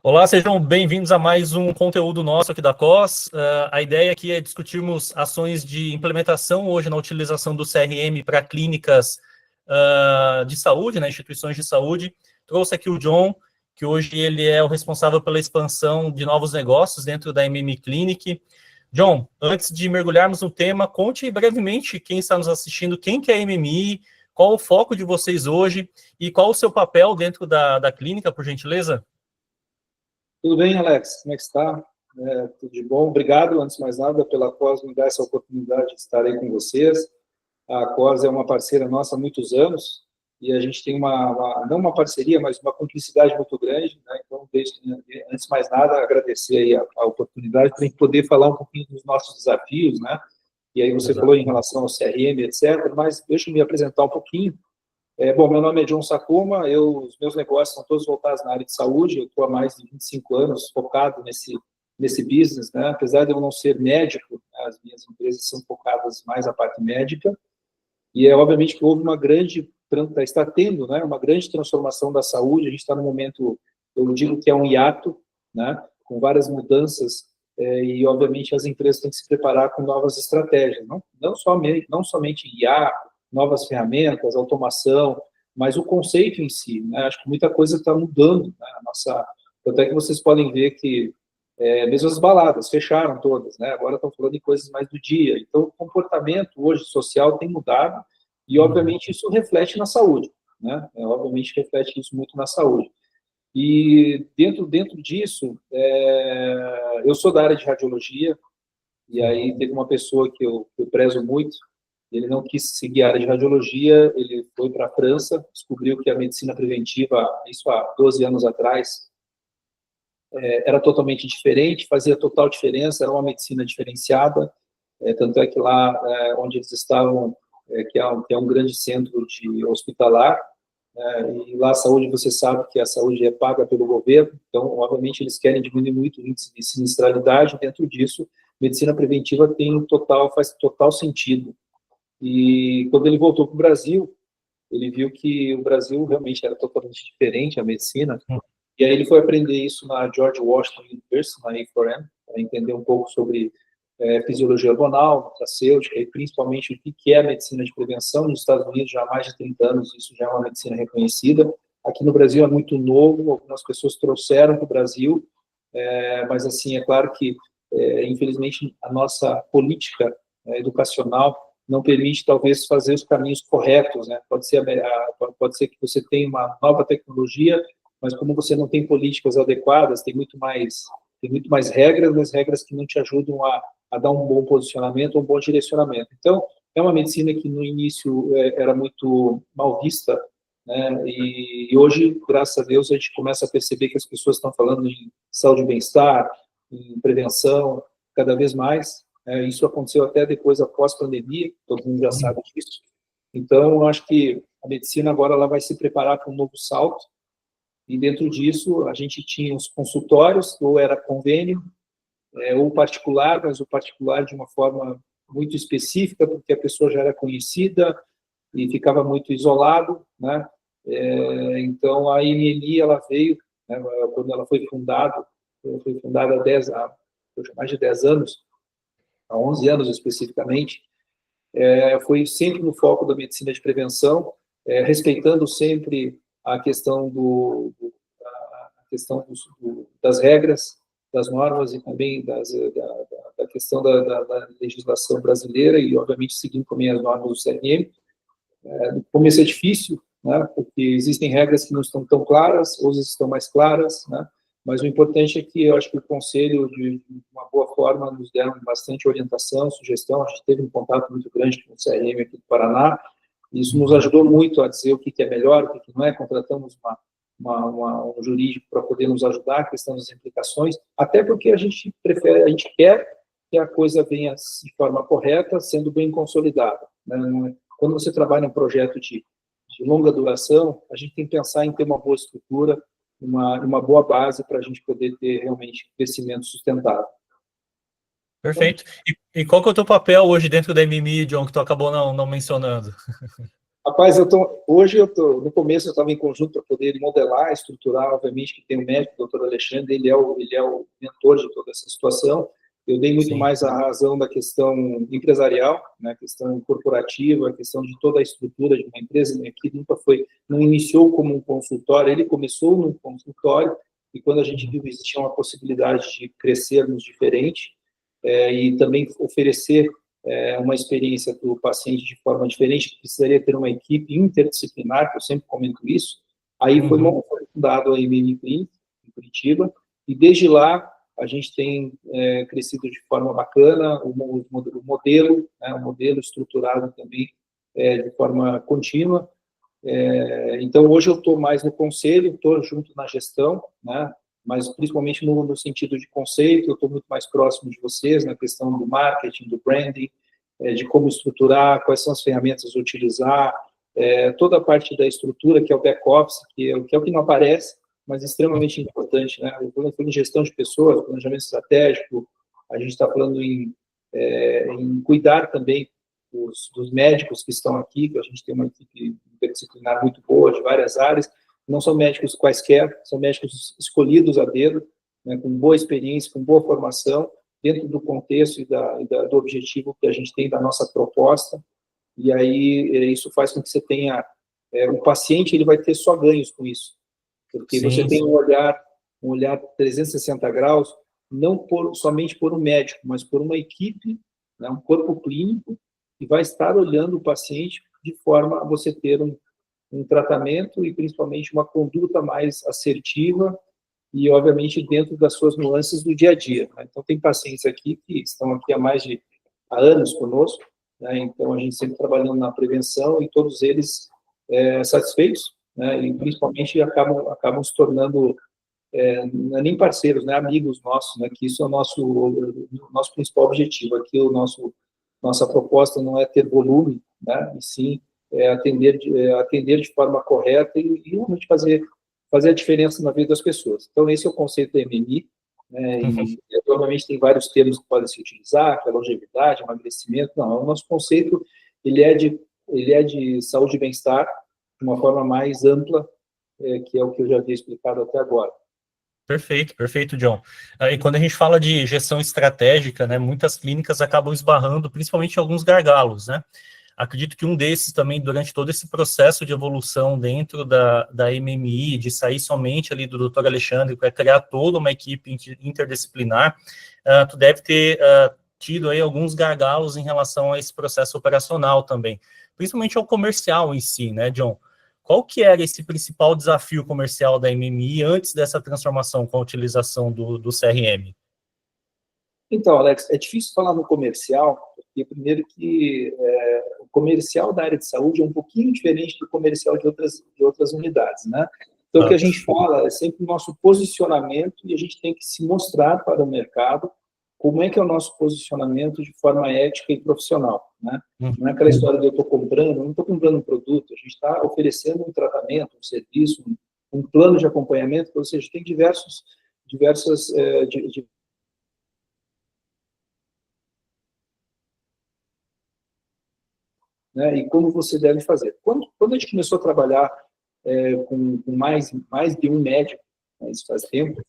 Olá, sejam bem-vindos a mais um conteúdo nosso aqui da COS. A ideia aqui é discutirmos ações de implementação hoje na utilização do CRM para clínicas de saúde, né, instituições de saúde. Trouxe aqui o John, que hoje ele é o responsável pela expansão de novos negócios dentro da MMI Clinic. John, antes de mergulharmos no tema, conte brevemente quem está nos assistindo, quem que é a MMI, qual o foco de vocês hoje e qual o seu papel dentro da clínica, por gentileza? Tudo bem, Alex? Como é que está? Tudo de bom? Obrigado, antes de mais nada, pela COS me dar essa oportunidade de estar aí com vocês. A COS é uma parceira nossa há muitos anos e a gente tem não uma parceria, mas uma cumplicidade muito grande, né? Então, antes de mais nada, agradecer aí a oportunidade para a gente poder falar um pouquinho dos nossos desafios, né? E aí você falou em relação ao CRM, etc., mas deixa eu me apresentar um pouquinho. Bom, meu nome é John Sakuma, os meus negócios são todos voltados na área de saúde, eu estou há mais de 25 anos focado nesse business, né? Apesar de eu não ser médico, né, as minhas empresas são focadas mais na parte médica, e obviamente que houve está tendo, né, uma grande transformação da saúde, a gente está no momento, eu digo que é um hiato, né, com várias mudanças, e obviamente as empresas têm que se preparar com novas estratégias, não somente IA, novas ferramentas, automação, mas o conceito em si, né? Acho que muita coisa está mudando, né? Tanto é que vocês podem ver que mesmo as baladas fecharam todas, né? Agora estão falando de coisas mais do dia. Então, o comportamento hoje social tem mudado e, obviamente, isso reflete na saúde, né? Obviamente, reflete isso muito na saúde. E dentro disso, eu sou da área de radiologia e aí teve uma pessoa que eu prezo muito. Ele não quis seguir a área de radiologia, ele foi para a França, descobriu que a medicina preventiva, isso há 12 anos atrás, era totalmente diferente, fazia total diferença, era uma medicina diferenciada, tanto é que lá onde eles estavam, que é um grande centro de hospitalar, e lá a saúde, você sabe que a saúde é paga pelo governo, então, obviamente, eles querem diminuir muito o índice de sinistralidade, dentro disso, medicina preventiva faz total sentido. E quando ele voltou para o Brasil, ele viu que o Brasil realmente era totalmente diferente, a medicina, e aí ele foi aprender isso na George Washington University, na A4M, para entender um pouco sobre fisiologia hormonal, nutracêutica, e principalmente o que é a medicina de prevenção. Nos Estados Unidos, já há mais de 30 anos, isso já é uma medicina reconhecida. Aqui no Brasil é muito novo, algumas pessoas trouxeram para o Brasil, mas, assim, é claro que, infelizmente, a nossa política educacional não permite, talvez, fazer os caminhos corretos, né? Pode ser que você tenha uma nova tecnologia, mas como você não tem políticas adequadas, tem muito mais regras, mas regras que não te ajudam a dar um bom posicionamento, um bom direcionamento. Então, é uma medicina que no início era muito mal vista, né? E hoje, graças a Deus, a gente começa a perceber que as pessoas estão falando em saúde e bem-estar, em prevenção, cada vez mais. Isso aconteceu até depois, após a pandemia, todo mundo já sabe disso. Então, eu acho que a medicina agora ela vai se preparar para um novo salto, e dentro disso a gente tinha os consultórios, ou era convênio, ou particular, mas o particular de uma forma muito específica, porque a pessoa já era conhecida e ficava muito isolado, né? Então, a MMI, ela veio, né, quando ela foi fundada há mais de 10 anos, há 11 anos especificamente, foi sempre no foco da medicina de prevenção, respeitando sempre a questão das regras, das normas e também da questão da legislação brasileira e, obviamente, seguindo também as normas do CRM. No começo é difícil, né, porque existem regras que não estão tão claras, outras estão mais claras, né, mas o importante é que eu acho que o Conselho, de uma boa forma, nos deram bastante orientação, sugestão. A gente teve um contato muito grande com o CRM aqui do Paraná, e isso nos ajudou muito a dizer o que é melhor, o que não é. Contratamos um jurídico para poder nos ajudar, a questão das implicações, até porque a gente quer que a coisa venha de forma correta, sendo bem consolidada, né? Quando você trabalha em um projeto de longa duração, a gente tem que pensar em ter uma boa estrutura, uma boa base para a gente poder ter realmente crescimento sustentável. Perfeito. E qual que é o teu papel hoje dentro da MMI, John, que tu acabou não mencionando? Rapaz, hoje no começo eu estava em conjunto para poder modelar, estruturar, obviamente que tem o médico, o doutor Alexandre, ele é o mentor de toda essa situação. Eu dei muito Sim. mais a razão da questão empresarial, né, a questão corporativa, a questão de toda a estrutura de uma empresa, né, que não iniciou como um consultório, ele começou num consultório, e quando a gente viu que existia uma possibilidade de crescermos diferente, e também oferecer uma experiência para o paciente de forma diferente, que precisaria ter uma equipe interdisciplinar, que eu sempre comento isso. Aí foi fundado a MM Clinic, em Curitiba, e desde lá a gente tem crescido de forma bacana, o modelo, né, o modelo estruturado também de forma contínua. Então, hoje eu estou mais no conselho, estou junto na gestão, né, mas principalmente no sentido de conceito, eu estou muito mais próximo de vocês na questão do marketing, do branding, de como estruturar, quais são as ferramentas a utilizar, toda a parte da estrutura, que é o back-office, que é o que não aparece, mas extremamente importante, né? Quando eu falo em gestão de pessoas, planejamento estratégico, a gente está falando em cuidar também dos médicos que estão aqui, que a gente tem uma equipe interdisciplinar muito boa, de várias áreas, não são médicos quaisquer, são médicos escolhidos a dedo, né, com boa experiência, com boa formação, dentro do contexto do objetivo que a gente tem da nossa proposta, e aí isso faz com que você tenha, o paciente ele vai ter só ganhos com isso, porque Sim, você tem um olhar 360 graus, não somente por um médico, mas por uma equipe, né, um corpo clínico, que vai estar olhando o paciente de forma a você ter um tratamento e principalmente uma conduta mais assertiva e, obviamente, dentro das suas nuances do dia a dia. Né? Então, tem pacientes aqui que estão aqui há anos conosco, né? Então a gente sempre trabalhando na prevenção e todos eles satisfeitos, né? E principalmente acabam se tornando não é nem parceiros, né? Amigos nossos, né? Que isso é o nosso principal objetivo. Aqui nossa proposta não é ter volume, né? E sim atender de forma correta e realmente fazer a diferença na vida das pessoas. Então, esse é o conceito da MMI, né, e obviamente tem vários termos que podem se utilizar, que é longevidade, emagrecimento. Não, o nosso conceito ele é de saúde e bem-estar de uma forma mais ampla, que é o que eu já havia explicado até agora. Perfeito, perfeito, John. E quando a gente fala de gestão estratégica, né, muitas clínicas acabam esbarrando, principalmente em alguns gargalos, né? Acredito que um desses também, durante todo esse processo de evolução dentro da MMI, de sair somente ali do Dr. Alexandre, para criar toda uma equipe interdisciplinar, tu deve ter tido aí alguns gargalos em relação a esse processo operacional também, principalmente ao comercial em si, né, John? Qual que era esse principal desafio comercial da MMI antes dessa transformação com a utilização do CRM? Então, Alex, é difícil falar no comercial, porque primeiro que o comercial da área de saúde é um pouquinho diferente do comercial de outras unidades, né? Então, o que a gente fala é sempre o nosso posicionamento e a gente tem que se mostrar para o mercado como é que é o nosso posicionamento de forma ética e profissional, né? Não é aquela história de eu não estou comprando um produto, a gente está oferecendo um tratamento, um serviço, um plano de acompanhamento, ou seja, tem diversas né, e como você deve fazer. Quando a gente começou a trabalhar com mais de um médico, né, isso faz tempo,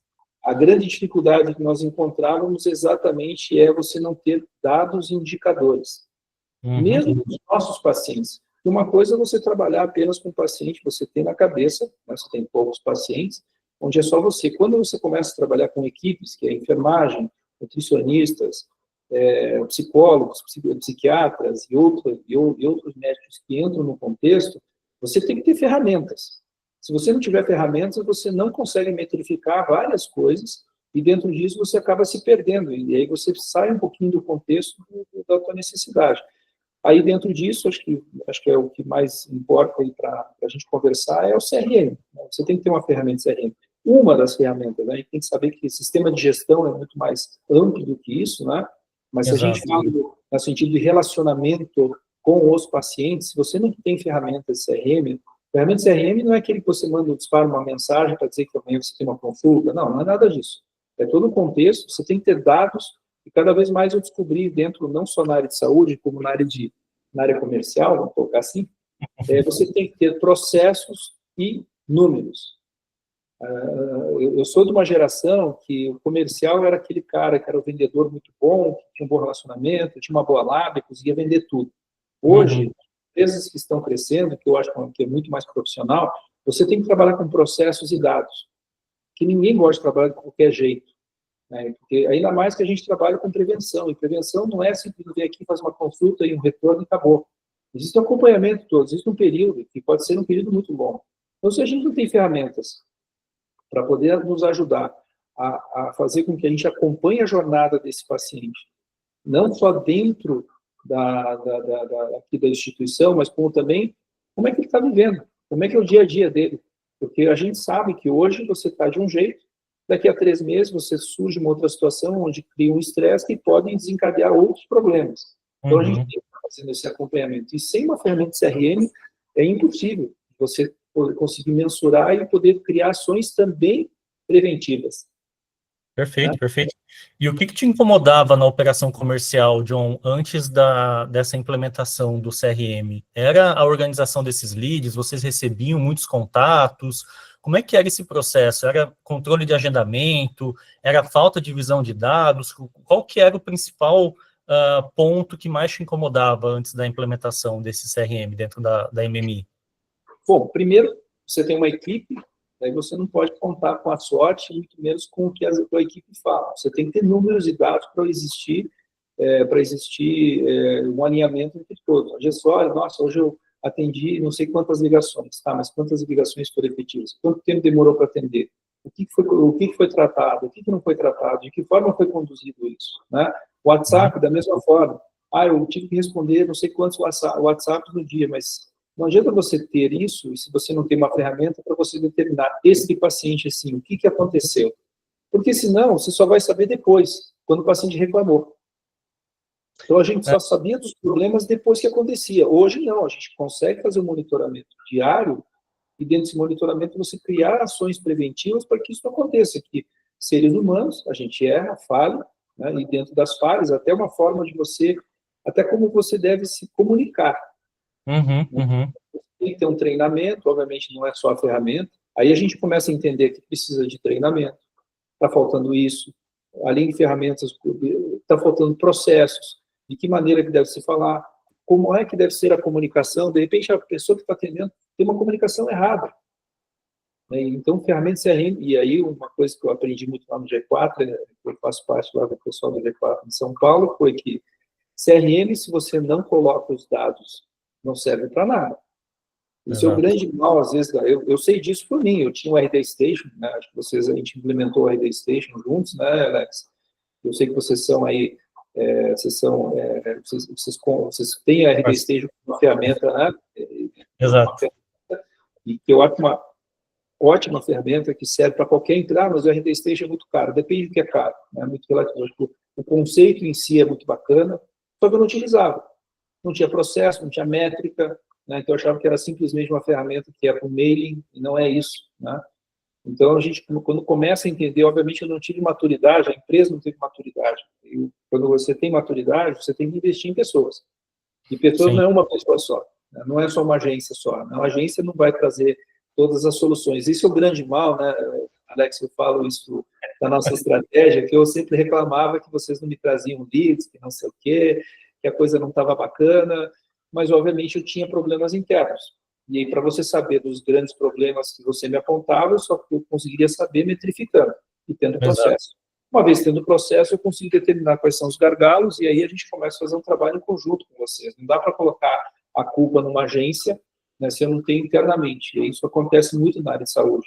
a grande dificuldade que nós encontrávamos exatamente é você não ter dados indicadores, mesmo dos nossos pacientes. Uma coisa é você trabalhar apenas com o paciente, você tem na cabeça, né, você tem poucos pacientes, onde é só você. Quando você começa a trabalhar com equipes, que é enfermagem, nutricionistas, psicólogos, psiquiatras e outros médicos que entram no contexto, você tem que ter ferramentas. Se você não tiver ferramentas, você não consegue metrificar várias coisas e dentro disso você acaba se perdendo e aí você sai um pouquinho do contexto da tua necessidade. Aí dentro disso, acho que é o que mais importa para a gente conversar é o CRM. Né? Você tem que ter uma ferramenta CRM. Uma das ferramentas, né? A gente tem que saber que sistema de gestão é muito mais amplo do que isso, né? Mas se a gente fala no sentido de relacionamento com os pacientes, se você não tem ferramentas CRM não é aquele que você dispara uma mensagem para dizer que amanhã você tem uma consulta. Não é nada disso. É todo o contexto, você tem que ter dados, e cada vez mais eu descobri dentro, não só na área de saúde, como na área comercial, vamos colocar assim, você tem que ter processos e números. Eu sou de uma geração que o comercial era aquele cara que era o vendedor muito bom, que tinha um bom relacionamento, tinha uma boa lábia, conseguia vender tudo. Hoje, empresas que estão crescendo, que eu acho que é muito mais profissional, você tem que trabalhar com processos e dados, que ninguém gosta de trabalhar de qualquer jeito, né? Porque ainda mais que a gente trabalha com prevenção, e prevenção não é simplesmente vir aqui, fazer uma consulta e um retorno e acabou. Existe um acompanhamento todo, existe um período, que pode ser um período muito longo. Então, se a gente não tem ferramentas para poder nos ajudar a fazer com que a gente acompanhe a jornada desse paciente, não só dentro aqui da instituição, mas como também como é que ele está vivendo, como é que é o dia a dia dele. Porque a gente sabe que hoje você está de um jeito, daqui a 3 meses você surge uma outra situação onde cria um estresse que pode desencadear outros problemas. Então, a gente tem que estar fazendo esse acompanhamento. E sem uma ferramenta de CRM, é impossível você conseguir mensurar e poder criar ações também preventivas. Perfeito, perfeito. E o que te incomodava na operação comercial, John, antes dessa implementação do CRM? Era a organização desses leads? Vocês recebiam muitos contatos? Como é que era esse processo? Era controle de agendamento? Era falta de visão de dados? Qual que era o principal ponto que mais te incomodava antes da implementação desse CRM dentro da MMI? Bom, primeiro, você tem uma equipe, aí você não pode contar com a sorte, muito menos com o que a equipe fala. Você tem que ter números e dados para existir um alinhamento entre todos. A gente olha, nossa, hoje eu atendi não sei quantas ligações, tá, mas quantas ligações foram efetivas? Quanto tempo demorou para atender? O que foi tratado? O que não foi tratado? De que forma foi conduzido isso? Né? O WhatsApp, da mesma forma. Eu tive que responder não sei quantos WhatsApp no dia, mas não adianta você ter isso, e se você não tem uma ferramenta para você determinar esse paciente, assim, o que aconteceu. Porque senão, você só vai saber depois, quando o paciente reclamou. Então, a gente só sabia dos problemas depois que acontecia. Hoje, não, a gente consegue fazer um monitoramento diário, e dentro desse monitoramento você criar ações preventivas para que isso não aconteça, que seres humanos, a gente erra, falha, né, e dentro das falhas, até uma forma de você, até como você deve se comunicar. Tem que ter um treinamento, obviamente não é só a ferramenta. Aí a gente começa a entender que precisa de treinamento, está faltando isso. Além de ferramentas, está faltando processos, de que maneira que deve se falar, como é que deve ser a comunicação. De repente, a pessoa que está atendendo tem uma comunicação errada. Então, ferramentas CRM, e aí uma coisa que eu aprendi muito lá no G4, eu faço parte lá do pessoal do G4 em São Paulo, foi que CRM, se você não coloca os dados, não serve para nada. Isso é o grande mal, às vezes, eu sei disso por mim, eu tinha o RD Station, né? Acho que a gente implementou o RD Station juntos, né, Alex? Eu sei que vocês são aí, vocês têm a RD Station como uma ferramenta, né? Exato. E que eu acho uma ótima ferramenta que serve para qualquer entrar, mas o RD Station é muito caro, depende do que é caro, né? Muito relativo. O conceito em si é muito bacana, só que eu não utilizava. Não tinha processo, não tinha métrica, né? Então eu achava que era simplesmente uma ferramenta que é para o mailing, e não é isso, né? Então a gente, quando começa a entender, obviamente eu não tive maturidade, a empresa não teve maturidade. E quando você tem maturidade, você tem que investir em pessoas. E pessoas não é uma pessoa só, né? Não é só uma agência só. Uma agência não vai trazer todas as soluções. Isso é o grande mal, né, Alex? Eu falo isso da nossa estratégia, que eu sempre reclamava que vocês não me traziam leads, que não sei o quê, que a coisa não estava bacana, mas, obviamente, eu tinha problemas internos. E aí, para você saber dos grandes problemas que você me apontava, eu só conseguiria saber metrificando e tendo processo. Uma vez tendo processo, eu consigo determinar quais são os gargalos, e aí a gente começa a fazer um trabalho em conjunto com vocês. Não dá para colocar a culpa numa agência, né, se eu não tenho internamente. E isso acontece muito na área de saúde.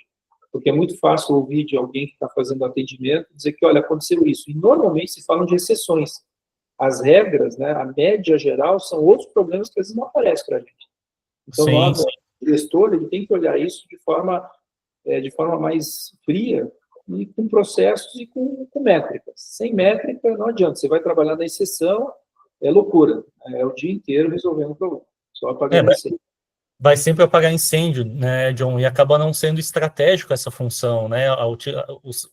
Porque é muito fácil ouvir de alguém que está fazendo atendimento dizer que, olha, aconteceu isso. E, normalmente, se falam de exceções. As regras, né, a média geral, são outros problemas que às vezes não aparecem para a gente. Então, nós, o gestor, ele tem que olhar isso de forma mais fria e com processos e com métricas. Sem métrica, não adianta. Você vai trabalhar na exceção, é loucura. É o dia inteiro resolvendo o problema. Só para agradecer. vai sempre apagar incêndio, né, John, e acaba não sendo estratégico essa função, né,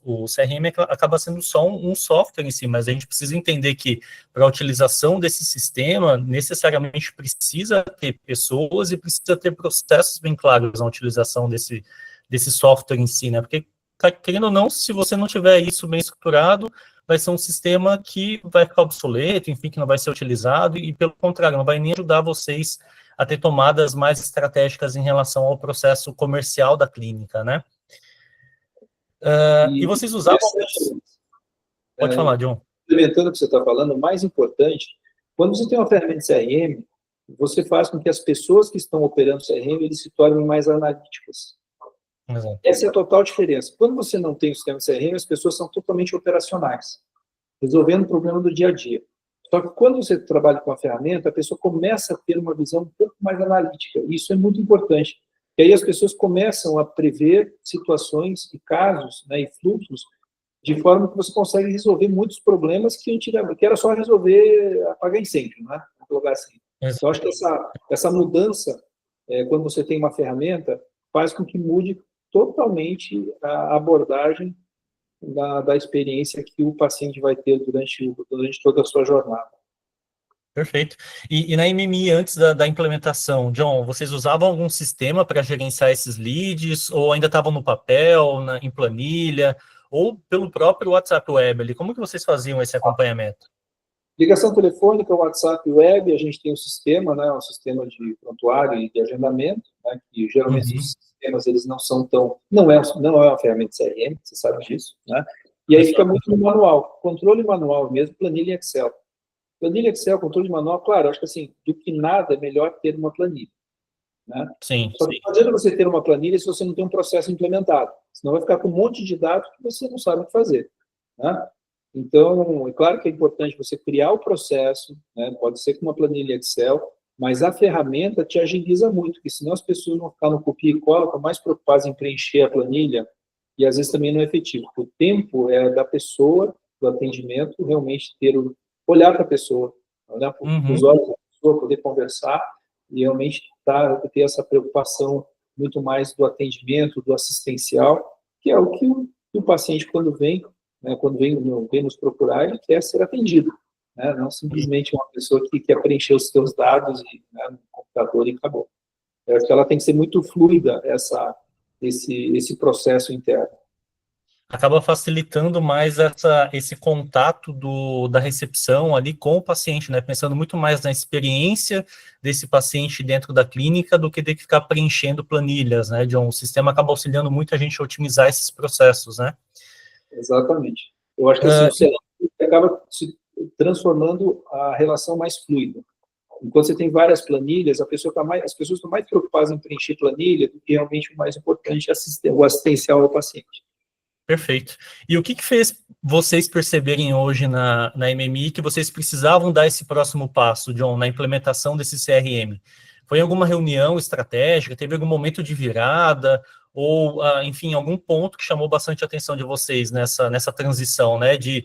o CRM acaba sendo só um software em si, mas a gente precisa entender que para a utilização desse sistema, necessariamente precisa ter pessoas e precisa ter processos bem claros na utilização desse software em si, né, porque, querendo ou não, se você não tiver isso bem estruturado, vai ser um sistema que vai ficar obsoleto, enfim, que não vai ser utilizado, e pelo contrário, não vai nem ajudar vocês a ter tomadas mais estratégicas em relação ao processo comercial da clínica, né? E vocês usavam... Pode falar, John. Implementando o que você está falando, o mais importante, quando você tem uma ferramenta de CRM, você faz com que as pessoas que estão operando o CRM, eles se tornem mais analíticas. Exato. Essa é a total diferença. Quando você não tem o sistema de CRM, as pessoas são totalmente operacionais, resolvendo o problema do dia a dia. Só que quando você trabalha com a ferramenta, a pessoa começa a ter uma visão um pouco mais analítica. E isso é muito importante. E aí as pessoas começam a prever situações e casos, né, e fluxos, de forma que você consegue resolver muitos problemas que antigamente que era só resolver apagar incêndio, né? Colocar assim. Então, acho que essa mudança, quando você tem uma ferramenta, faz com que mude totalmente a abordagem da experiência que o paciente vai ter durante toda a sua jornada. Perfeito. E na MMI, antes da implementação, John, vocês usavam algum sistema para gerenciar esses leads, ou ainda estavam no papel, em planilha, ou pelo próprio WhatsApp Web ali? Como que vocês faziam esse acompanhamento? Ligação telefônica, WhatsApp Web, a gente tem um sistema, né, um sistema de prontuário e de agendamento, né, que geralmente os sistemas eles não são tão... Não é uma ferramenta de CRM, você sabe disso, né? E aí fica muito no manual. Controle manual mesmo, planilha em Excel. Planilha Excel, controle manual, claro, acho que assim, do que nada é melhor ter uma planilha, né? Sim. Só que não adianta você ter uma planilha se você não tem um processo implementado, senão vai ficar com um monte de dados que você não sabe o que fazer, né? Então, é claro que é importante você criar o processo, né? Pode ser com uma planilha Excel, mas a ferramenta te agiliza muito, porque senão as pessoas vão ficar no copia e cola, estão mais preocupadas em preencher a planilha, e às vezes também não é efetivo. O tempo é da pessoa, do atendimento, realmente olhar para a pessoa, olhar para os olhos da pessoa, poder conversar e realmente ter essa preocupação muito mais do atendimento, do assistencial, que é o que o paciente, quando vem, né, vem nos procurar, ele quer ser atendido, né, não simplesmente uma pessoa que quer preencher os seus dados né, no computador e acabou. Eu acho que ela tem que ser muito fluida, esse processo interno. Acaba facilitando mais esse contato da recepção ali com o paciente, né? Pensando muito mais na experiência desse paciente dentro da clínica do que ter que ficar preenchendo planilhas, né, John? O sistema acaba auxiliando muito a gente a otimizar esses processos, né? Exatamente. Eu acho que assim, o CRM acaba se transformando a relação mais fluida. Enquanto você tem várias planilhas, as pessoas estão mais preocupadas em preencher planilha do que realmente o mais importante é o assistencial ao paciente. Perfeito. E o que fez vocês perceberem hoje na MMI que vocês precisavam dar esse próximo passo, John, na implementação desse CRM? Foi alguma reunião estratégica? Teve algum momento de virada? Ou, enfim, algum ponto que chamou bastante a atenção de vocês nessa transição, né, de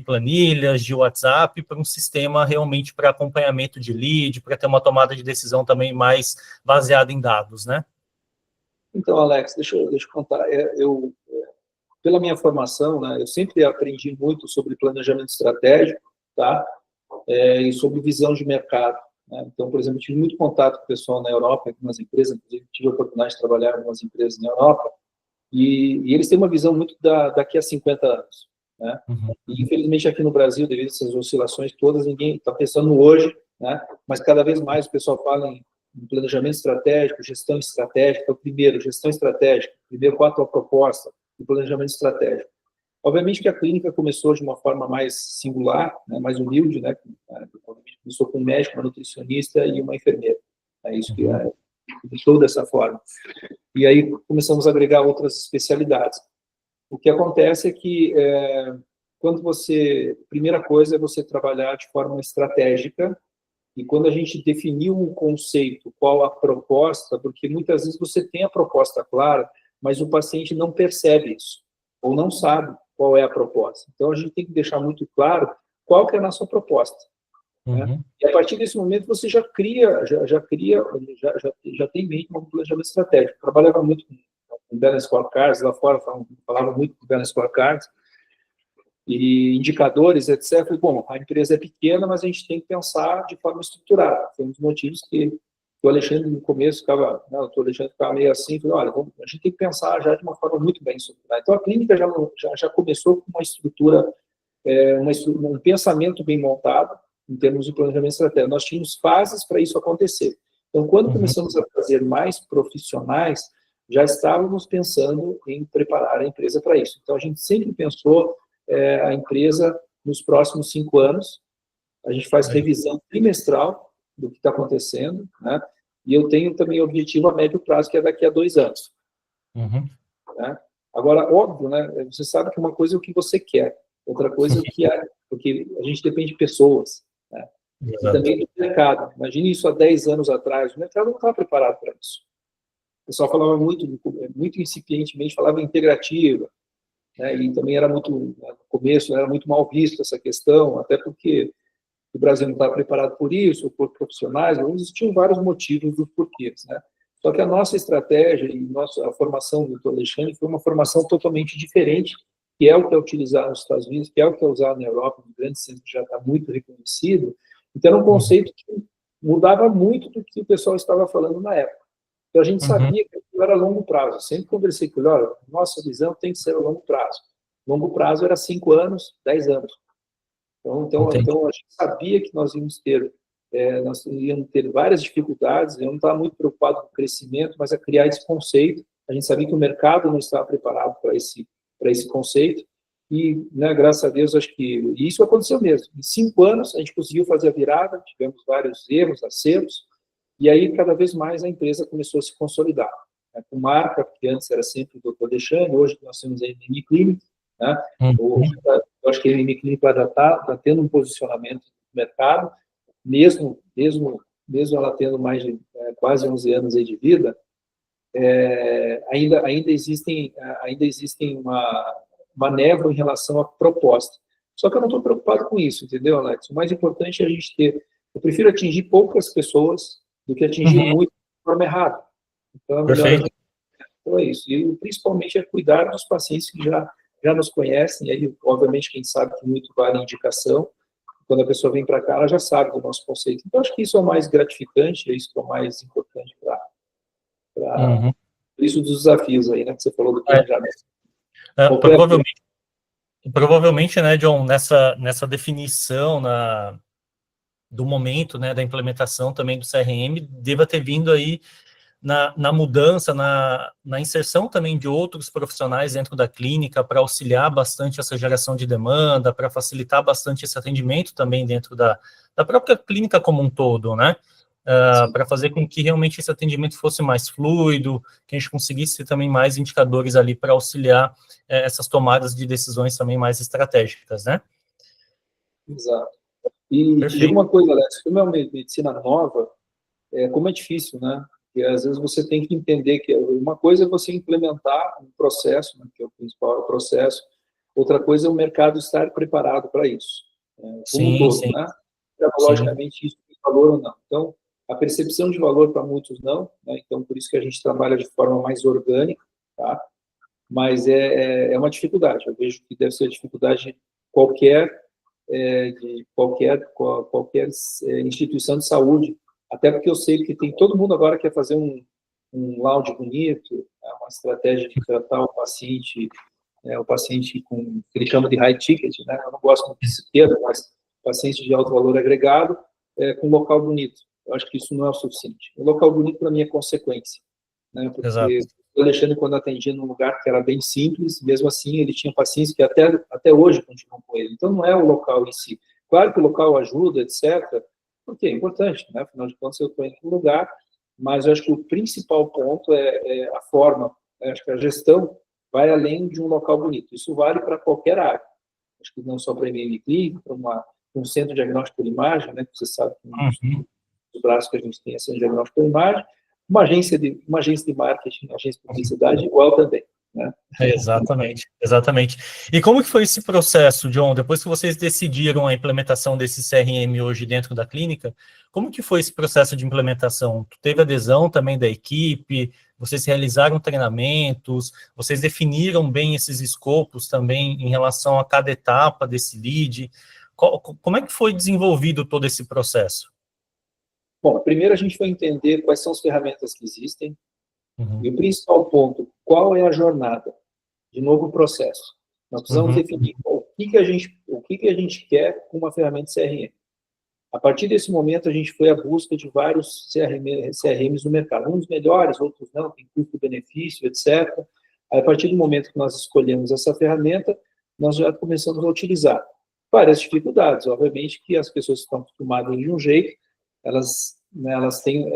planilhas, de WhatsApp, para um sistema realmente para acompanhamento de lead, para ter uma tomada de decisão também mais baseada em dados, né? Então, Alex, deixa eu contar. Pela minha formação, né, eu sempre aprendi muito sobre planejamento estratégico, tá? E sobre visão de mercado, né? Então, por exemplo, eu tive muito contato com o pessoal na Europa, com algumas empresas, inclusive tive a oportunidade de trabalhar em algumas empresas na Europa, e eles têm uma visão muito daqui a 50 anos, né? E, infelizmente, aqui no Brasil, devido a essas oscilações todas, ninguém está pensando no hoje, né? Mas cada vez mais o pessoal fala em planejamento estratégico, gestão estratégica. Então, primeiro, gestão estratégica, primeiro, qual a tua proposta de planejamento estratégico. Obviamente que a clínica começou de uma forma mais singular, né, mais humilde, né? Começou com um médico, uma nutricionista e uma enfermeira. É isso que começou dessa forma. E aí começamos a agregar outras especialidades. O que acontece é que primeira coisa é você trabalhar de forma estratégica, e quando a gente definiu um conceito, qual a proposta, porque muitas vezes você tem a proposta clara, mas o paciente não percebe isso, ou não sabe qual é a proposta. Então, a gente tem que deixar muito claro qual que é a nossa proposta. né? Uhum. E a partir desse momento você já tem em mente um planejamento estratégico. Eu trabalhava muito com balance scorecards, lá fora falava muito de balance scorecards, e indicadores, etc. Bom, a empresa é pequena, mas a gente tem que pensar de forma estruturada. Foi um dos motivos que o Alexandre, no começo, ficava, né, o Alexandre ficava meio assim, falou, olha, a gente tem que pensar já de uma forma muito bem estruturada. Então, a clínica já começou com uma estrutura, um pensamento bem montado, em termos de planejamento estratégico. Nós tínhamos fases para isso acontecer. Então, quando começamos a fazer mais profissionais, já estávamos pensando em preparar a empresa para isso. Então, a gente sempre pensou a empresa nos próximos 5 anos. A gente faz revisão trimestral do que está acontecendo, né? E eu tenho também o objetivo a médio prazo, que é daqui a 2 anos. Uhum. Né? Agora, óbvio, né? Você sabe que uma coisa é o que você quer, outra coisa é o que é, porque a gente depende de pessoas, né? E também do mercado. Imagine isso há 10 anos atrás, o mercado não estava preparado para isso. O pessoal falava muito incipientemente, falava integrativa, né? E também era muito, no começo, era muito mal visto essa questão, até porque o Brasil não estava preparado por isso, por profissionais, existiam vários motivos dos porquês, né? Só que a nossa estratégia e a formação do Dr. Alexandre foi uma formação totalmente diferente, que é o que é utilizado nos Estados Unidos, que é o que é usado na Europa, no grande centro que já está muito reconhecido. Então, era um conceito que mudava muito do que o pessoal estava falando na época. Então, a gente sabia que aquilo era a longo prazo. Sempre conversei com ele, olha, nossa visão tem que ser a longo prazo. Longo prazo era 5 anos, 10 anos. Então, a gente sabia que nós íamos ter várias dificuldades. Eu não estava muito preocupado com o crescimento, mas a criar esse conceito. A gente sabia que o mercado não estava preparado para esse conceito. E, né, graças a Deus, acho que isso aconteceu mesmo. Em 5 anos, a gente conseguiu fazer a virada, tivemos vários erros, acertos, e aí, cada vez mais, a empresa começou a se consolidar. Né, com marca, que antes era sempre o Dr. Alexandre, hoje nós temos a MM Clinic, né? Eu acho que a MM Clinic já está tendo um posicionamento no mercado, mesmo ela tendo mais de quase 11 anos aí de vida, ainda existem uma névoa em relação à proposta. Só que eu não estou preocupado com isso, entendeu, Alex? O mais importante é a gente eu prefiro atingir poucas pessoas do que atingir muito de forma errada. Então, é melhor. Então, é isso. E principalmente é cuidar dos pacientes que já nos conhecem, e aí, obviamente, quem sabe que muito vale a indicação. Quando a pessoa vem para cá, ela já sabe do nosso conceito. Então, acho que isso é o mais gratificante, é isso que é o mais importante para isso dos desafios aí, né, que você falou do planejamento. Provavelmente, né, John, nessa definição do momento, né, da implementação também do CRM, deva ter vindo aí na mudança, na inserção também de outros profissionais dentro da clínica para auxiliar bastante essa geração de demanda, para facilitar bastante esse atendimento também dentro da própria clínica como um todo, né? Para fazer com que realmente esse atendimento fosse mais fluido, que a gente conseguisse ter também mais indicadores ali para auxiliar essas tomadas de decisões também mais estratégicas, né? Exato. E te digo uma coisa, Alex, como é uma medicina nova, como é difícil, né? Porque às vezes você tem que entender que uma coisa é você implementar um processo, né, que é o principal processo, outra coisa é o mercado estar preparado para isso, como um todo, né? Logicamente, isso tem valor ou não. Então, a percepção de valor para muitos não, né? Então, por isso que a gente trabalha de forma mais orgânica, tá? Mas é uma dificuldade, eu vejo que deve ser a dificuldade de qualquer instituição de saúde, até porque eu sei que todo mundo agora quer fazer um laude bonito, uma estratégia de tratar o paciente com que ele chama de high ticket, né? Eu não gosto muito desse termo, mas paciente de alto valor agregado com local bonito. Eu acho que isso não é o suficiente. O local bonito, para mim, é consequência, né? Porque o Alexandre, quando atendia num lugar que era bem simples, mesmo assim, ele tinha pacientes que até hoje continuam com ele. Então, não é o local em si. Claro que o local ajuda, etc., porque é importante, né? Afinal de contas, eu estou em um lugar, mas eu acho que o principal ponto é a forma, né? Acho que a gestão vai além de um local bonito. Isso vale para qualquer área. Acho que não só para a MM Clinic, para um centro de diagnóstico por imagem, né? Que você sabe que um dos braços que a gente tem é centro de diagnóstico por imagem, uma agência de marketing, uma agência de publicidade, igual também. né? Exatamente, exatamente. E como que foi esse processo, John? Depois que vocês decidiram a implementação desse CRM hoje dentro da clínica, como que foi esse processo de implementação? Teve adesão também da equipe? Vocês realizaram treinamentos? Vocês definiram bem esses escopos também em relação a cada etapa desse lead? Como é que foi desenvolvido todo esse processo? Bom, primeiro a gente vai entender quais são as ferramentas que existem, Uhum. e o principal ponto, qual é a jornada de novo processo. Nós precisamos definir o que a gente quer com uma ferramenta CRM. A partir desse momento, a gente foi à busca de vários CRMs no mercado. Uns melhores, outros não, tem custo-benefício, etc. Aí, a partir do momento que nós escolhemos essa ferramenta, nós já começamos a utilizar. Várias dificuldades, obviamente, que as pessoas que estão acostumadas de um jeito, elas têm,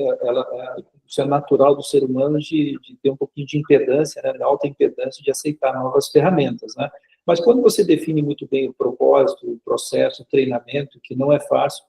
isso é natural do ser humano de ter um pouquinho de impedância, né, alta impedância de aceitar novas ferramentas, né? Mas quando você define muito bem o propósito, o processo, o treinamento, que não é fácil,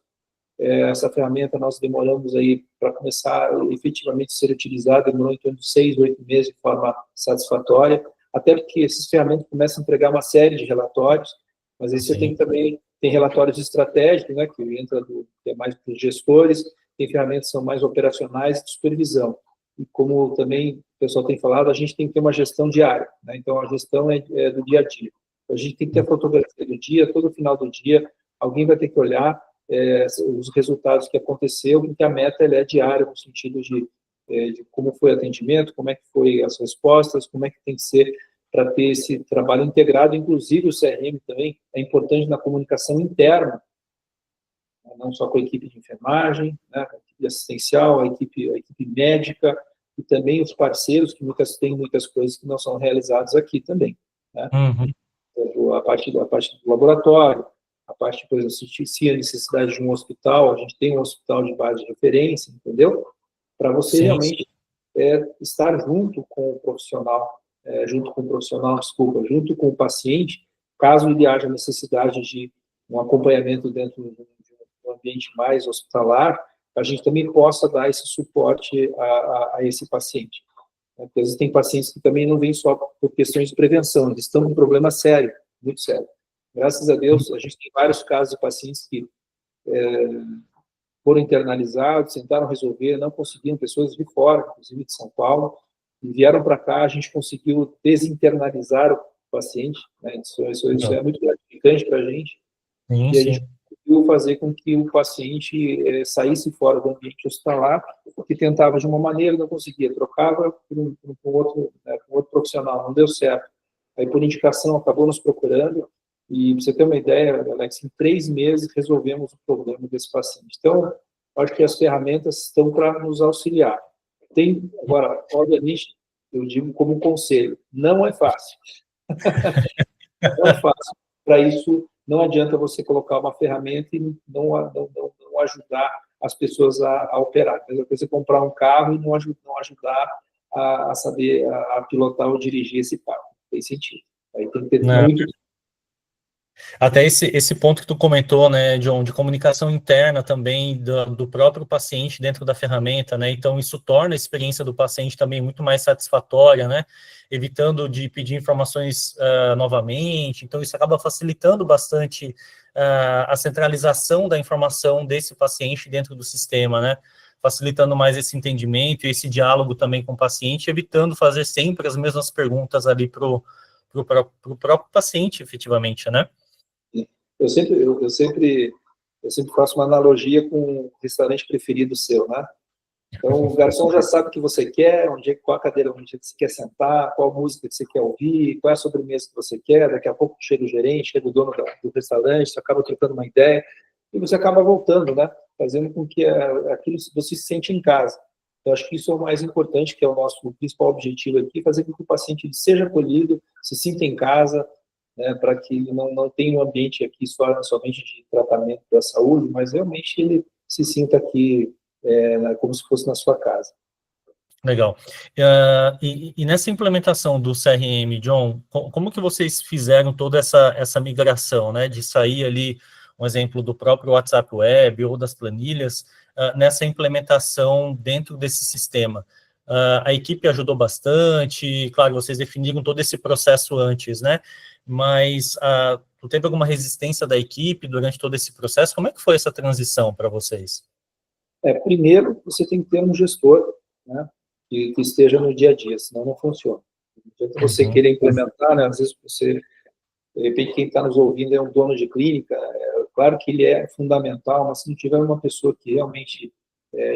essa ferramenta nós demoramos aí para começar a efetivamente ser utilizada, demorou em torno de 6, 8 meses de forma satisfatória, até porque essas ferramentas começam a entregar uma série de relatórios, mas aí você tem também relatórios estratégicos, né, que que é mais para os gestores, tem ferramentas que são mais operacionais de supervisão. E como também o pessoal tem falado, a gente tem que ter uma gestão diária, né? Então a gestão é do dia a dia. A gente tem que ter a fotografia do dia, todo final do dia, alguém vai ter que olhar os resultados que aconteceu, porque a meta ela é diária, no sentido de como foi o atendimento, como é que foi as respostas, como é que tem que ser para ter esse trabalho integrado, inclusive o CRM também é importante na comunicação interna, não só com a equipe de enfermagem, né, a equipe assistencial, a equipe médica, e também os parceiros, que têm muitas coisas que não são realizadas aqui também, né? A parte do laboratório, a parte, por exemplo, se a necessidade de um hospital, a gente tem um hospital de base de referência, entendeu? Para você realmente estar junto com o profissional, junto com o paciente, caso ele haja necessidade de um acompanhamento dentro de um ambiente mais hospitalar, a gente também possa dar esse suporte a esse paciente. Porque às vezes tem pacientes que também não vêm só por questões de prevenção, eles estão com um problema sério, muito sério. Graças a Deus, a gente tem vários casos de pacientes que foram internalizados, tentaram resolver, não conseguiram, pessoas de fora, inclusive de São Paulo, e vieram para cá, a gente conseguiu desinternalizar o paciente, né? Isso é muito gratificante para a gente, e a gente conseguiu fazer com que o paciente saísse fora do ambiente hospitalar, porque tentava de uma maneira, não conseguia, trocava por um outro profissional, não deu certo. Aí, por indicação, acabou nos procurando, e para você ter uma ideia, Alex, em 3 meses resolvemos o problema desse paciente. Então, acho que as ferramentas estão para nos auxiliar. Agora, obviamente, eu digo como um conselho, não é fácil. Não é fácil. Para isso, não adianta você colocar uma ferramenta e não ajudar as pessoas a operar. Mas você comprar um carro e não ajudar a saber a pilotar ou dirigir esse carro. Tem sentido. Aí tem que ter muito... Até esse ponto que tu comentou, né, John, de comunicação interna também do próprio paciente dentro da ferramenta, né, então isso torna a experiência do paciente também muito mais satisfatória, né, evitando de pedir informações novamente, então isso acaba facilitando bastante a centralização da informação desse paciente dentro do sistema, né, facilitando mais esse entendimento e esse diálogo também com o paciente, evitando fazer sempre as mesmas perguntas ali pro próprio paciente, efetivamente, né? Eu sempre faço uma analogia com o restaurante preferido seu, né? Então, o garçom já sabe o que você quer, qual a cadeira onde você quer sentar, qual música que você quer ouvir, qual é a sobremesa que você quer, daqui a pouco chega o gerente, chega o dono do restaurante, você acaba trocando uma ideia, e você acaba voltando, né? Fazendo com que aquilo você se sente em casa. Eu acho que isso é o mais importante, que é o nosso principal objetivo aqui, fazer com que o paciente seja acolhido, se sinta em casa, né, para que ele não tenha um ambiente aqui somente de tratamento da saúde, mas realmente ele se sinta aqui como se fosse na sua casa. Legal. E nessa implementação do CRM, John, como que vocês fizeram toda essa migração, né, de sair ali, um exemplo do próprio WhatsApp Web ou das planilhas, nessa implementação dentro desse sistema? A equipe ajudou bastante, claro, vocês definiram todo esse processo antes, né? Mas tu teve alguma resistência da equipe durante todo esse processo? Como é que foi essa transição para vocês? Primeiro, você tem que ter um gestor, né, que esteja no dia a dia, senão não funciona. Não adianta você querer implementar, né, às vezes você, de repente, quem está nos ouvindo é um dono de clínica, claro que ele é fundamental, mas se não tiver uma pessoa que realmente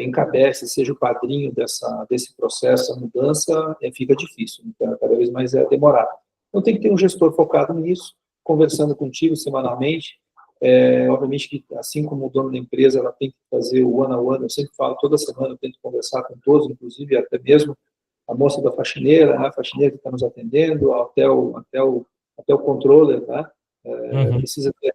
encabece, seja o padrinho desse processo, a mudança, fica difícil, então, cada vez mais é demorado. Então, tem que ter um gestor focado nisso, conversando contigo semanalmente. Obviamente que, assim como o dono da empresa, ela tem que fazer o one-on-one, eu sempre falo, toda semana eu tento conversar com todos, inclusive até mesmo a moça da faxineira, né, a faxineira que está nos atendendo, até o controller, né, precisa ter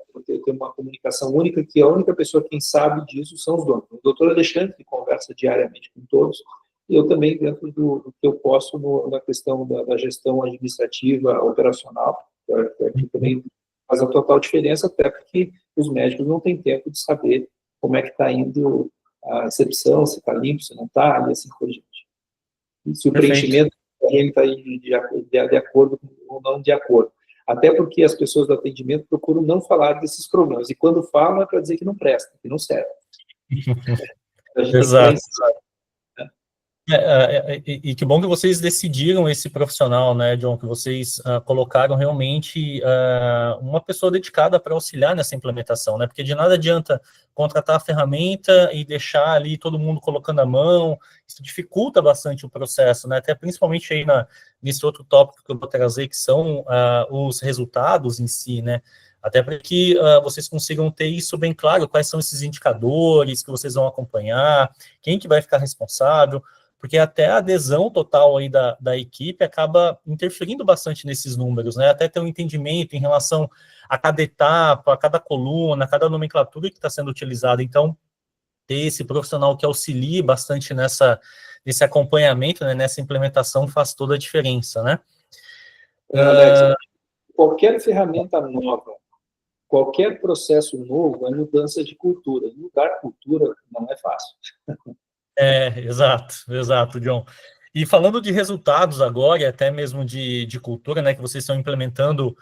uma comunicação única, que a única pessoa quem sabe disso são os donos. O doutor Alexandre, que conversa diariamente com todos, e eu também, dentro do que eu posso na questão da gestão administrativa, operacional, que também faz a total diferença, até porque os médicos não têm tempo de saber como é que está indo a recepção, se está limpo, se não está, e assim por diante. E se o preenchimento está de acordo ou não de acordo. Até porque as pessoas do atendimento procuram não falar desses problemas. E quando falam, é para dizer que não presta, que não serve. A gente Exato. tem E que bom que vocês decidiram esse profissional, né, John, que vocês colocaram realmente uma pessoa dedicada para auxiliar nessa implementação, né, porque de nada adianta contratar a ferramenta e deixar ali todo mundo colocando a mão, isso dificulta bastante o processo, né, até principalmente aí nesse outro tópico que eu vou trazer, que são os resultados em si, né, até para que vocês consigam ter isso bem claro, quais são esses indicadores que vocês vão acompanhar, quem que vai ficar responsável, porque até a adesão total aí da equipe acaba interferindo bastante nesses números, né? Até ter um entendimento em relação a cada etapa, a cada coluna, a cada nomenclatura que está sendo utilizada. Então, ter esse profissional que auxilie bastante nesse acompanhamento, né, nessa implementação, faz toda a diferença, né? Alex, qualquer ferramenta nova, qualquer processo novo é mudança de cultura. Mudar cultura não é fácil. Exato, John. E falando de resultados agora, e até mesmo de cultura, né, que vocês estão implementando,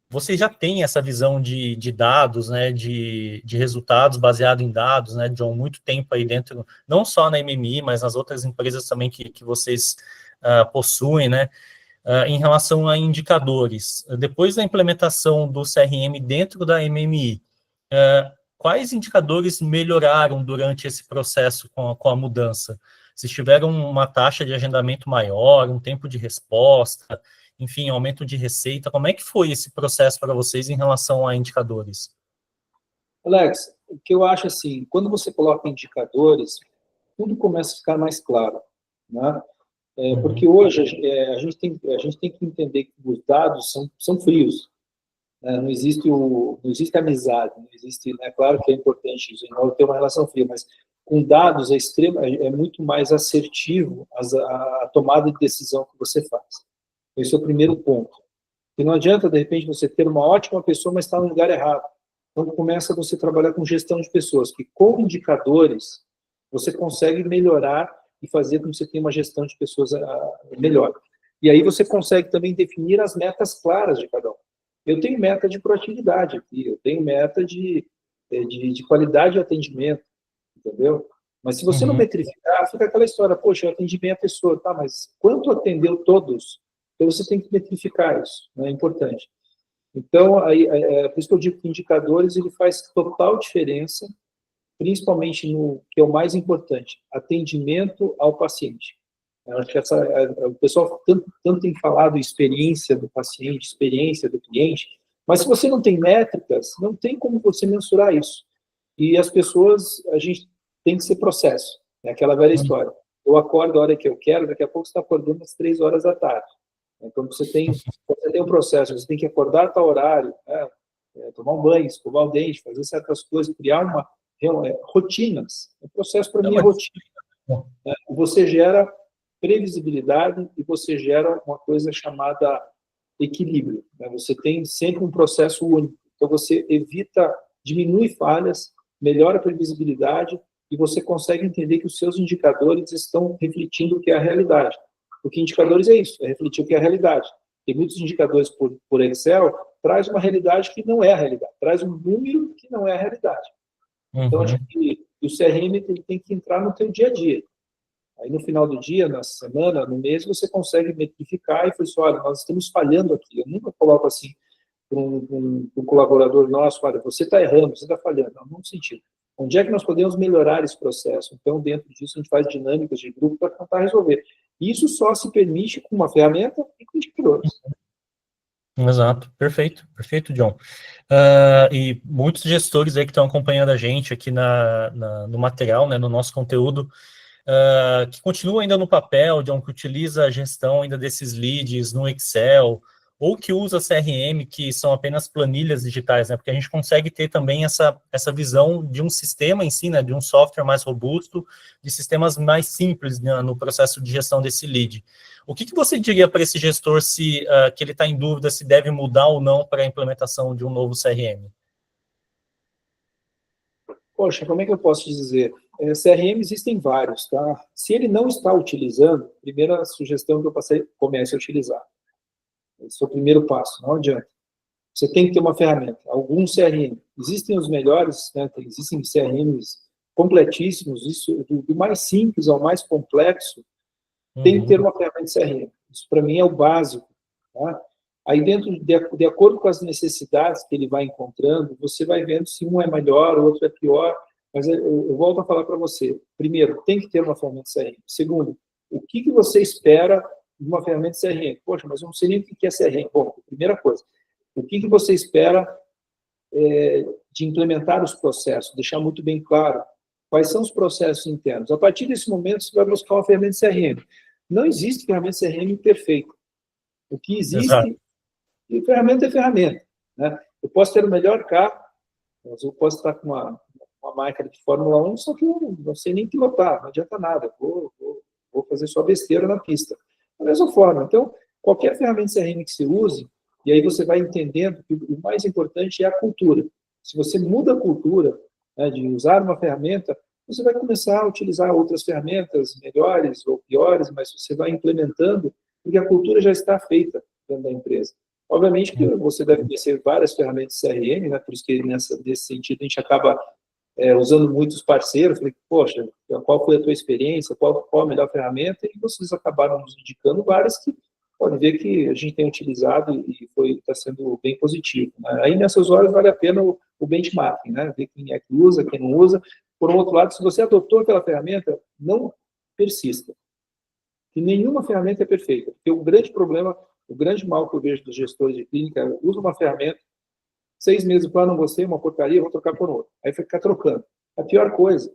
vocês já têm essa visão de dados, né, de resultados baseado em dados, né, John, muito tempo aí dentro, não só na MMI, mas nas outras empresas também que vocês possuem, né, em relação a indicadores. Depois da implementação do CRM dentro da MMI, quais indicadores melhoraram durante esse processo com a mudança? Vocês tiveram uma taxa de agendamento maior, um tempo de resposta, enfim, aumento de receita? Como é que foi esse processo para vocês em relação a indicadores? Alex, o que eu acho assim, quando você coloca indicadores, tudo começa a ficar mais claro, né? Porque hoje a gente tem que entender que os dados são frios, né? Não existe amizade, não existe, né? Claro que é importante isso, não ter uma relação fria, mas com dados é muito mais assertivo a tomada de decisão que você faz. Esse é o primeiro ponto. E não adianta, de repente, você ter uma ótima pessoa, mas estar no lugar errado. Então, começa você a trabalhar com gestão de pessoas, que com indicadores, você consegue melhorar e fazer com que você tenha uma gestão de pessoas melhor. E aí você consegue também definir as metas claras de cada um. Eu tenho meta de proatividade aqui, eu tenho meta de qualidade de atendimento, entendeu? Mas se você não metrificar, fica aquela história, poxa, eu atendi bem a pessoa, tá, mas quanto atendeu todos? Então você tem que metrificar isso, né? É importante. Então, por isso que eu digo que indicadores, ele faz total diferença, principalmente no que é o mais importante, atendimento ao paciente. Eu acho que o pessoal tanto tem falado experiência do paciente, experiência do cliente, mas se você não tem métricas, não tem como você mensurar isso. E as pessoas, a gente tem que ser processo, é aquela velha história. Eu acordo a hora que eu quero, daqui a pouco você está acordando às 3 horas da tarde. Então, você tem um processo, você tem que acordar a tal horário, né? Tomar um banho, escovar o dente, fazer certas coisas, criar rotinas. O processo, para mim, é rotina. Né? Você gera previsibilidade e você gera uma coisa chamada equilíbrio. Né? Você tem sempre um processo único. Então, você diminui falhas, melhora a previsibilidade e você consegue entender que os seus indicadores estão refletindo o que é a realidade. Porque indicadores é isso, é refletir o que é a realidade. Tem muitos indicadores por Excel, traz uma realidade que não é a realidade, traz um número que não é a realidade. Então, acho que o CRM ele tem que entrar no teu dia a dia. Aí, no final do dia, na semana, no mês, você consegue metrificar e falar assim, olha, nós estamos falhando aqui. Eu nunca coloco assim para um colaborador nosso, olha, você está errando, você está falhando. Não, no sentido. Onde é que nós podemos melhorar esse processo? Então, dentro disso, a gente faz dinâmicas de grupo para tentar resolver. Isso só se permite com uma ferramenta e com indicadores. Exato, perfeito, John. E muitos gestores aí que estão acompanhando a gente aqui no material, né, no nosso conteúdo, que continua ainda no papel, John, que utiliza a gestão ainda desses leads no Excel, ou que usa CRM, que são apenas planilhas digitais, né, porque a gente consegue ter também essa visão de um sistema em si, né, de um software mais robusto, de sistemas mais simples, né, no processo de gestão desse lead. O que você diria para esse gestor se que ele está em dúvida se deve mudar ou não para a implementação de um novo CRM? Poxa, como é que eu posso dizer? CRM existem vários, tá? Se ele não está utilizando, primeira sugestão que eu passei, comece a utilizar. Esse é o primeiro passo, não adianta. Você tem que ter uma ferramenta, algum CRM. Existem os melhores, né? Existem CRMs completíssimos, isso do mais simples ao mais complexo, tem que ter uma ferramenta de CRM. Isso, para mim, é o básico. Tá? Aí, de acordo com as necessidades que ele vai encontrando, você vai vendo se um é melhor, o outro é pior. Mas eu volto a falar para você. Primeiro, tem que ter uma ferramenta de CRM. Segundo, o que você espera de uma ferramenta de CRM? Poxa, mas eu não sei nem o que é CRM. Bom, primeira coisa, o que você espera de implementar os processos? Deixar muito bem claro quais são os processos internos. A partir desse momento, você vai buscar uma ferramenta de CRM. Não existe ferramenta de CRM perfeita. O que existe, e ferramenta é ferramenta. Né? Eu posso ter o melhor carro, mas eu posso estar com uma máquina de Fórmula 1, só que eu não sei nem pilotar, não adianta nada, vou fazer só besteira na pista. Da mesma forma, então, qualquer ferramenta de CRM que você use, e aí você vai entendendo que o mais importante é a cultura. Se você muda a cultura, né, de usar uma ferramenta, você vai começar a utilizar outras ferramentas melhores ou piores, mas você vai implementando, porque a cultura já está feita dentro da empresa. Obviamente que você deve conhecer várias ferramentas de CRM, né, por isso que nesse sentido a gente acaba usando muitos parceiros. Falei, poxa, qual foi a tua experiência, qual a melhor ferramenta? E vocês acabaram nos indicando várias que pode ver que a gente tem utilizado e está sendo bem positivo. Né? Aí, nessas horas, vale a pena o benchmarking, né? Ver quem é que usa, quem não usa. Por um outro lado, se você adotou aquela ferramenta, não persista. Que nenhuma ferramenta é perfeita. Porque o grande problema, o grande mal que eu vejo dos gestores de clínica é usa uma ferramenta, 6 meses para não gostei, uma porcaria, vou trocar por outra. Aí fica trocando. A pior coisa.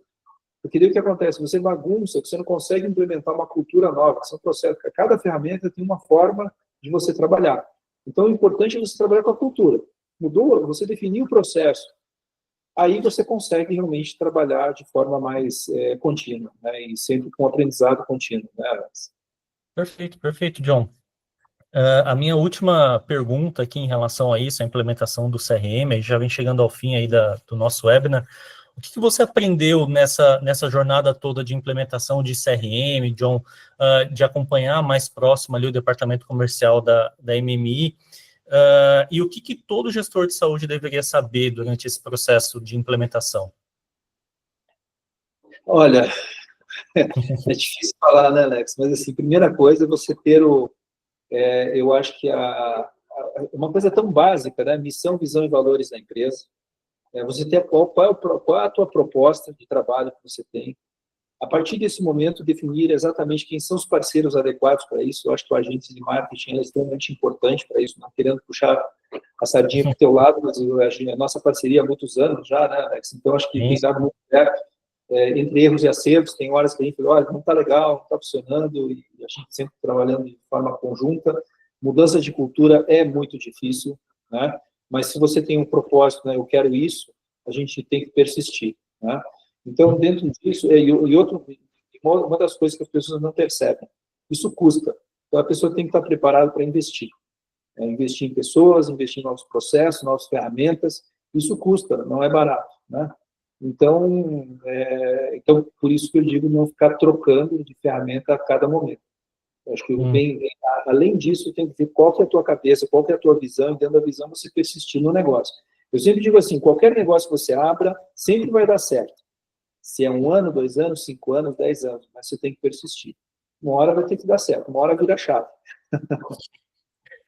Porque daí o que acontece? Você bagunça, você não consegue implementar uma cultura nova. São processos. Cada ferramenta tem uma forma de você trabalhar. Então, o importante é você trabalhar com a cultura. Mudou, você definiu o processo. Aí você consegue realmente trabalhar de forma mais contínua, né? E sempre com aprendizado contínuo, né, Alex? Perfeito, John. A minha última pergunta aqui em relação a isso, a implementação do CRM, já vem chegando ao fim aí do nosso webinar. O que você aprendeu nessa jornada toda de implementação de CRM, John, de acompanhar mais próximo ali o departamento comercial da MMI, e o que todo gestor de saúde deveria saber durante esse processo de implementação? Olha, é difícil falar, né, Alex? Mas, assim, primeira coisa é você ter eu acho que uma coisa tão básica, né? Missão, visão e valores da empresa. Você ter qual é a tua proposta de trabalho que você tem. A partir desse momento, definir exatamente quem são os parceiros adequados para isso. Eu acho que o agente de marketing é extremamente importante para isso, não querendo puxar a sardinha para o teu lado, mas a nossa parceria há muitos anos já, né, Alex? Então, acho que tem dado muito certo. Entre erros e acertos, tem horas que a gente fala, olha, não está legal, não está funcionando, e a gente sempre trabalhando de forma conjunta. Mudança de cultura é muito difícil, né? Mas se você tem um propósito, né, eu quero isso, a gente tem que persistir, né? Então, dentro disso, uma das coisas que as pessoas não percebem, isso custa. Então, a pessoa tem que estar preparada para investir. Investir em pessoas, investir em novos processos, novas ferramentas, isso custa, não é barato, né? Então, por isso que eu digo não ficar trocando de ferramenta a cada momento. Eu acho que além disso, tem que ver qual que é a tua cabeça, qual que é a tua visão, e dentro da visão você persistir no negócio. Eu sempre digo assim, qualquer negócio que você abra, sempre vai dar certo. Se é 1 ano, 2 anos, 5 anos, 10 anos, mas você tem que persistir. Uma hora vai ter que dar certo, uma hora vira chave.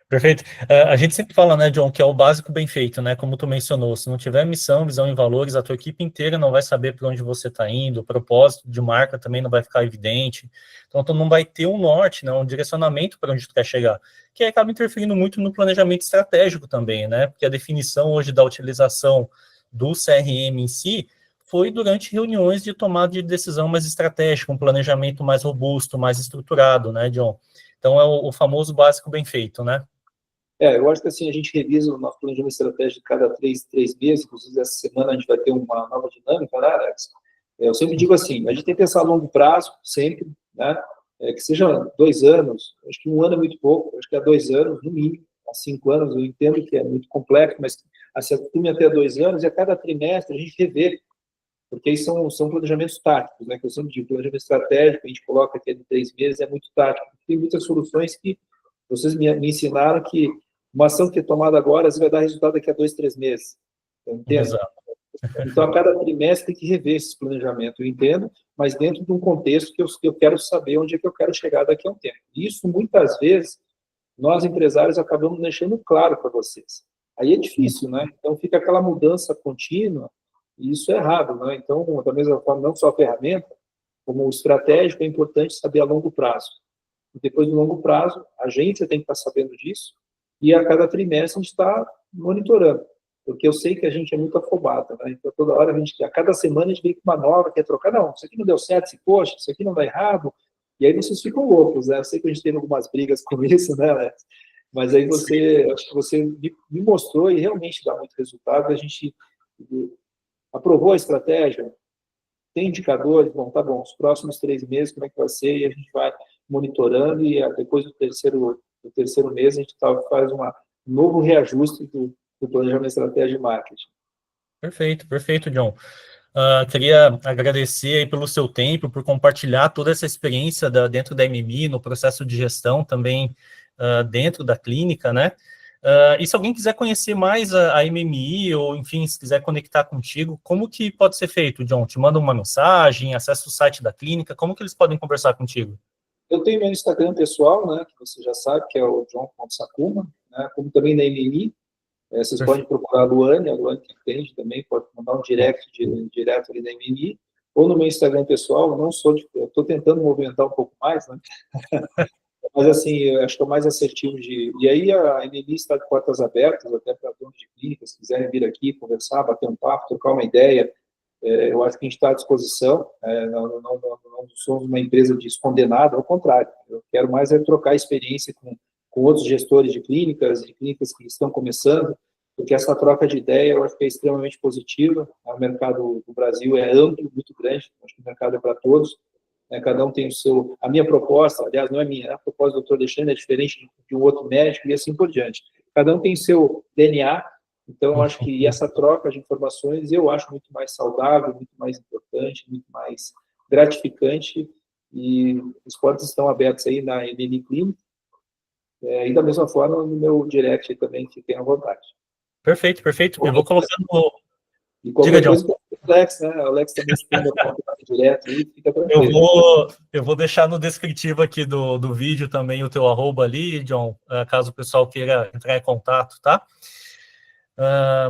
Perfeito. A gente sempre fala, né, John, que é o básico bem feito, né, como tu mencionou, se não tiver missão, visão e valores, a tua equipe inteira não vai saber para onde você está indo, o propósito de marca também não vai ficar evidente, então tu não vai ter um norte, né, um direcionamento para onde tu quer chegar, que acaba interferindo muito no planejamento estratégico também, né, porque a definição hoje da utilização do CRM em si foi durante reuniões de tomada de decisão mais estratégica, um planejamento mais robusto, mais estruturado, né, John? Então é o famoso básico bem feito, né? Eu acho que assim, a gente revisa o nosso planejamento estratégico cada 3 meses, inclusive essa semana a gente vai ter uma nova dinâmica, né, Alex? Eu sempre digo assim, a gente tem que pensar a longo prazo, sempre, né? Que seja 2 anos, acho que 1 ano é muito pouco, acho que há 2 anos, no mínimo, há 5 anos, eu entendo que é muito complexo, mas se acostume até 2 anos, e a cada trimestre a gente revê, porque aí são planejamentos táticos, né? Que eu sempre digo, planejamento estratégico, a gente coloca aqui de 3 meses, é muito tático, tem muitas soluções que vocês me ensinaram que uma ação que é tomada agora, às vezes vai dar resultado daqui a 2, 3 meses. Entende? Exato. Então, a cada trimestre tem que rever esse planejamento, eu entendo, mas dentro de um contexto que eu quero saber onde é que eu quero chegar daqui a um tempo. Isso, muitas vezes, nós empresários acabamos deixando claro para vocês. Aí é difícil, né? Então, fica aquela mudança contínua, e isso é errado, né? Então, da mesma forma, não só a ferramenta, como o estratégico, é importante saber a longo prazo. E depois, no longo prazo, a agência tem que estar sabendo disso, e a cada trimestre a gente está monitorando, porque eu sei que a gente é muito afobado, né? Então, toda hora, a cada semana a gente vem com uma nova, quer trocar, não, isso aqui não deu certo, poxa, isso aqui não dá errado, e aí vocês ficam loucos, né? Eu sei que a gente teve algumas brigas com isso, né, Alex? Mas aí acho que você me mostrou e realmente dá muito resultado, a gente aprovou a estratégia, tem indicadores, bom, tá bom, os próximos 3 meses, como é que vai ser, e a gente vai monitorando, e depois do terceiro mês, a gente faz um novo reajuste do planejamento estratégico de marketing. Perfeito, perfeito, John. Queria agradecer aí pelo seu tempo, por compartilhar toda essa experiência dentro da MMI, no processo de gestão também dentro da clínica, né? E se alguém quiser conhecer mais a MMI, ou enfim, se quiser conectar contigo, como que pode ser feito, John? Te manda uma mensagem, acessa o site da clínica, como que eles podem conversar contigo? Eu tenho meu Instagram pessoal, né, que você já sabe, que é o john.sakuma, né, como também na MMI. Vocês podem procurar a Luane que entende também, pode mandar um direct direto ali da MMI, ou no meu Instagram pessoal, eu estou tentando movimentar um pouco mais, né? Mas assim, eu acho que é o mais assertivo E aí a MMI está de portas abertas, até para donos de clínicas, se quiserem vir aqui conversar, bater um papo, trocar uma ideia, eu acho que a gente está à disposição, não somos uma empresa de esconder nada, ao contrário, eu quero mais trocar experiência com outros gestores de clínicas que estão começando, porque essa troca de ideia eu acho que é extremamente positiva. O mercado do Brasil é amplo, muito grande, acho que o mercado é para todos, né? Cada um tem o seu... A minha proposta, aliás, não é minha, a proposta do Dr. Alexandre é diferente de um outro médico e assim por diante. Cada um tem seu DNA, então eu acho que essa troca de informações eu acho muito mais saudável, muito mais importante, muito mais gratificante, e os portas estão abertos aí na MMI Clínica, e da mesma forma no meu direct também, fiquem à vontade. Perfeito, perfeito. Eu vou colocando... E qualquer coisa com o Alex, né? O Alex também se tem meu contato direto aí, fica tranquilo. Eu vou deixar no descritivo aqui do vídeo também o teu arroba ali, John, caso o pessoal queira entrar em contato, tá?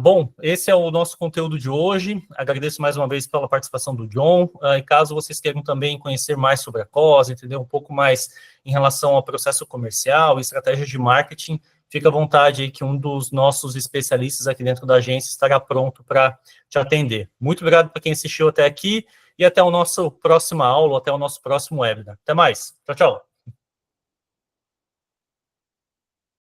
Bom, esse é o nosso conteúdo de hoje. Agradeço mais uma vez pela participação do John. E caso vocês queiram também conhecer mais sobre a COS, entender um pouco mais em relação ao processo comercial e estratégias de marketing, fica à vontade aí que um dos nossos especialistas aqui dentro da agência estará pronto para te atender. Muito obrigado para quem assistiu até aqui e até o nosso próxima aula, até o nosso próximo webinar. Até mais. Tchau, tchau.